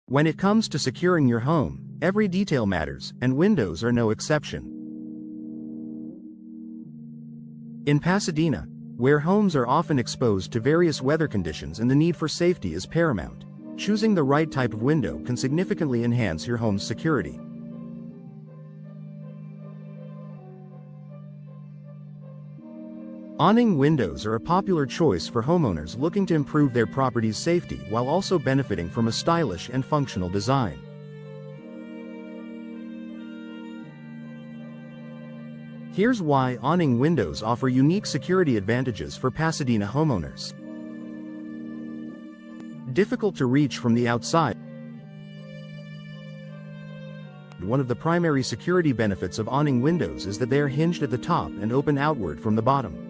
When it comes to securing your home, every detail matters, and windows are no exception. In Pasadena, where homes are often exposed to various weather conditions and the need for safety is paramount, choosing the right type of window can significantly enhance your home's security. Awning windows are a popular choice for homeowners looking to improve their property's safety while also benefiting from a stylish and functional design. Here's why awning windows offer unique security advantages for Pasadena homeowners. Difficult to reach from the outside. One of the primary security benefits of awning windows is that they are hinged at the top and open outward from the bottom.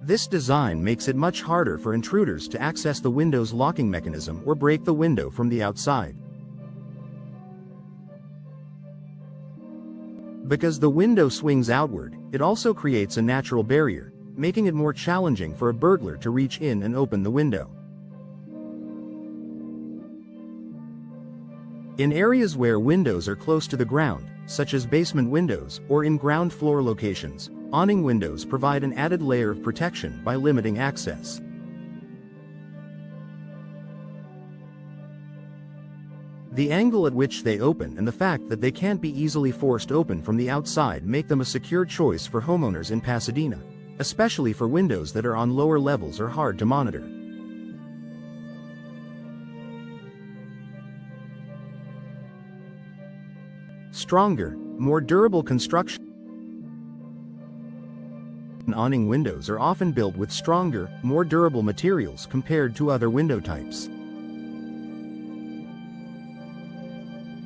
This design makes it much harder for intruders to access the window's locking mechanism or break the window from the outside. Because the window swings outward, it also creates a natural barrier, making it more challenging for a burglar to reach in and open the window. In areas where windows are close to the ground, such as basement windows or in ground floor locations, awning windows provide an added layer of protection by limiting access. The angle at which they open and the fact that they can't be easily forced open from the outside make them a secure choice for homeowners in Pasadena, especially for windows that are on lower levels or hard to monitor. Stronger, more durable construction. Awning windows are often built with stronger, more durable materials compared to other window types.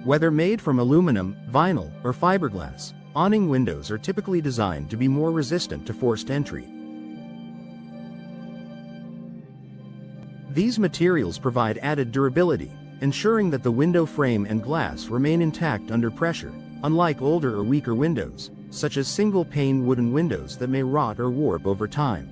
Whether made from aluminum, vinyl, or fiberglass, awning windows are typically designed to be more resistant to forced entry. These materials provide added durability, ensuring that the window frame and glass remain intact under pressure, unlike older or weaker windows, such as single-pane wooden windows that may rot or warp over time.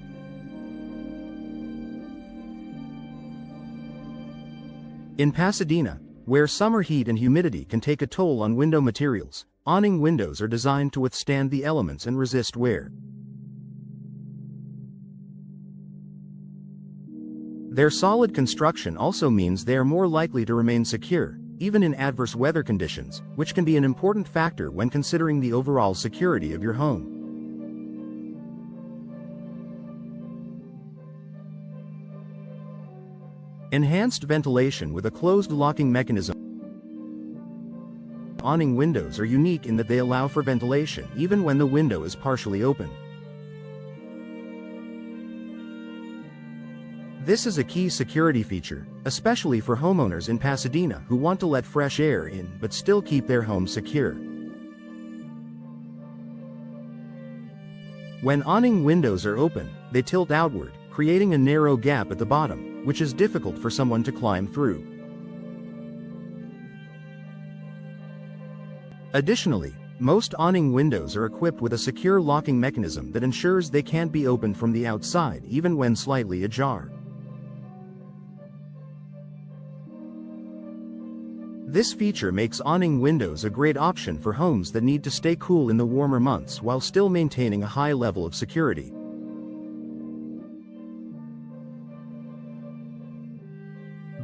In Pasadena, where summer heat and humidity can take a toll on window materials, awning windows are designed to withstand the elements and resist wear. Their solid construction also means they are more likely to remain secure, even in adverse weather conditions, which can be an important factor when considering the overall security of your home. Enhanced ventilation with a closed locking mechanism. Awning windows are unique in that they allow for ventilation even when the window is partially open. This is a key security feature, especially for homeowners in Pasadena who want to let fresh air in but still keep their home secure. When awning windows are open, they tilt outward, creating a narrow gap at the bottom, which is difficult for someone to climb through. Additionally, most awning windows are equipped with a secure locking mechanism that ensures they can't be opened from the outside even when slightly ajar. This feature makes awning windows a great option for homes that need to stay cool in the warmer months while still maintaining a high level of security.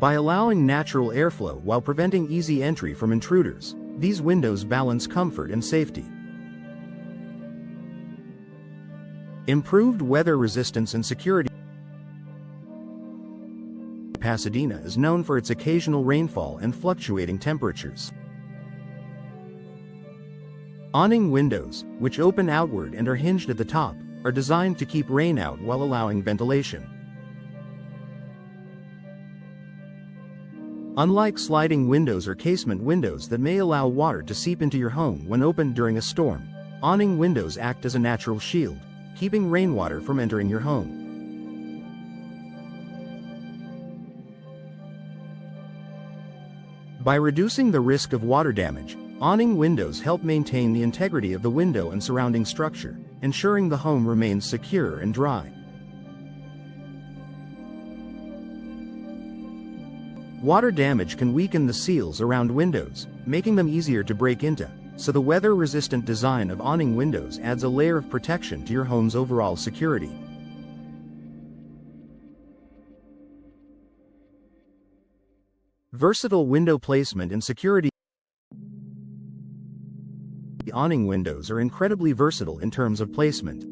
By allowing natural airflow while preventing easy entry from intruders, these windows balance comfort and safety. Improved weather resistance and security. Pasadena is known for its occasional rainfall and fluctuating temperatures. Awning windows, which open outward and are hinged at the top, are designed to keep rain out while allowing ventilation. Unlike sliding windows or casement windows that may allow water to seep into your home when opened during a storm, awning windows act as a natural shield, keeping rainwater from entering your home. By reducing the risk of water damage, awning windows help maintain the integrity of the window and surrounding structure, ensuring the home remains secure and dry. Water damage can weaken the seals around windows, making them easier to break into, so the weather-resistant design of awning windows adds a layer of protection to your home's overall security. Versatile window placement and security. Awning windows are incredibly versatile in terms of placement.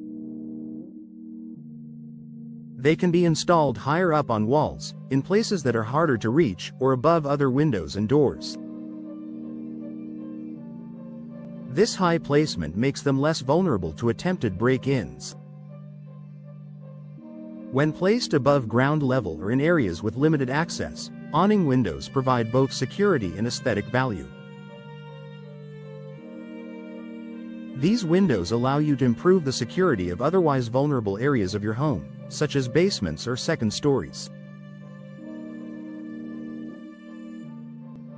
They can be installed higher up on walls, in places that are harder to reach, or above other windows and doors. This high placement makes them less vulnerable to attempted break-ins. When placed above ground level or in areas with limited access, awning windows provide both security and aesthetic value. These windows allow you to improve the security of otherwise vulnerable areas of your home, such as basements or second stories.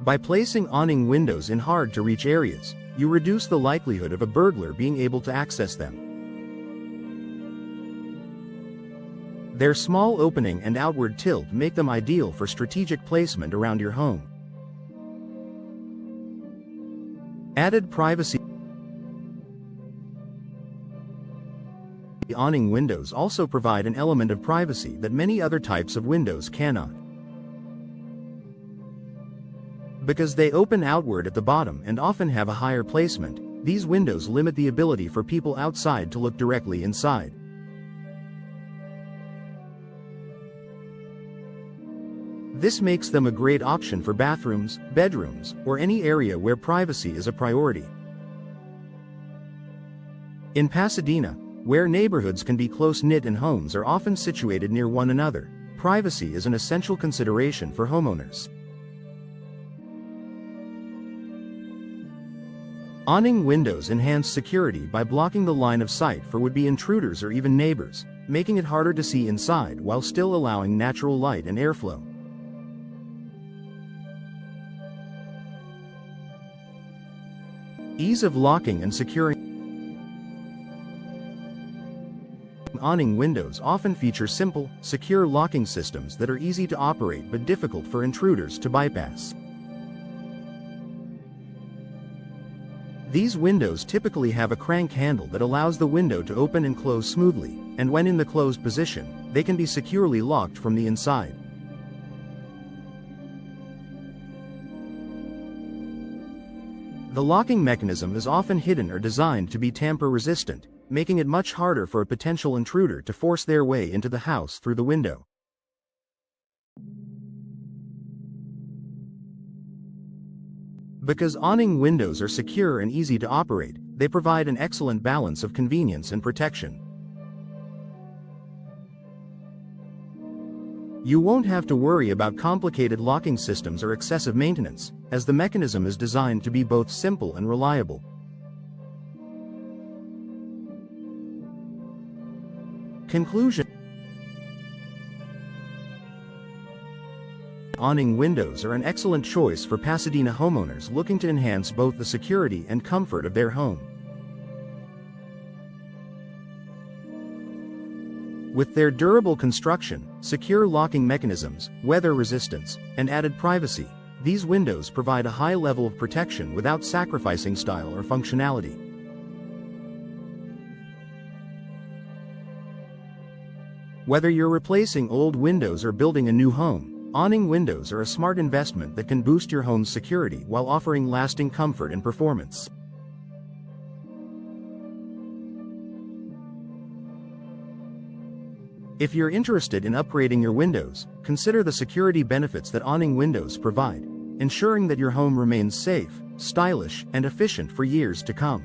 By placing awning windows in hard-to-reach areas, you reduce the likelihood of a burglar being able to access them. Their small opening and outward tilt make them ideal for strategic placement around your home. Added privacy. The awning windows also provide an element of privacy that many other types of windows cannot. Because they open outward at the bottom and often have a higher placement, these windows limit the ability for people outside to look directly inside. This makes them a great option for bathrooms, bedrooms, or any area where privacy is a priority. In Pasadena, where neighborhoods can be close-knit and homes are often situated near one another, privacy is an essential consideration for homeowners. Awning windows enhance security by blocking the line of sight for would-be intruders or even neighbors, making it harder to see inside while still allowing natural light and airflow. Ease of locking and securing. Awning windows often feature simple, secure locking systems that are easy to operate but difficult for intruders to bypass. These windows typically have a crank handle that allows the window to open and close smoothly, and when in the closed position, they can be securely locked from the inside. The locking mechanism is often hidden or designed to be tamper-resistant, making it much harder for a potential intruder to force their way into the house through the window. Because awning windows are secure and easy to operate, they provide an excellent balance of convenience and protection. You won't have to worry about complicated locking systems or excessive maintenance, as the mechanism is designed to be both simple and reliable. Conclusion. Awning windows are an excellent choice for Pasadena homeowners looking to enhance both the security and comfort of their home. With their durable construction, secure locking mechanisms, weather resistance, and added privacy, these windows provide a high level of protection without sacrificing style or functionality. Whether you're replacing old windows or building a new home, awning windows are a smart investment that can boost your home's security while offering lasting comfort and performance. If you're interested in upgrading your windows, consider the security benefits that awning windows provide, ensuring that your home remains safe, stylish, and efficient for years to come.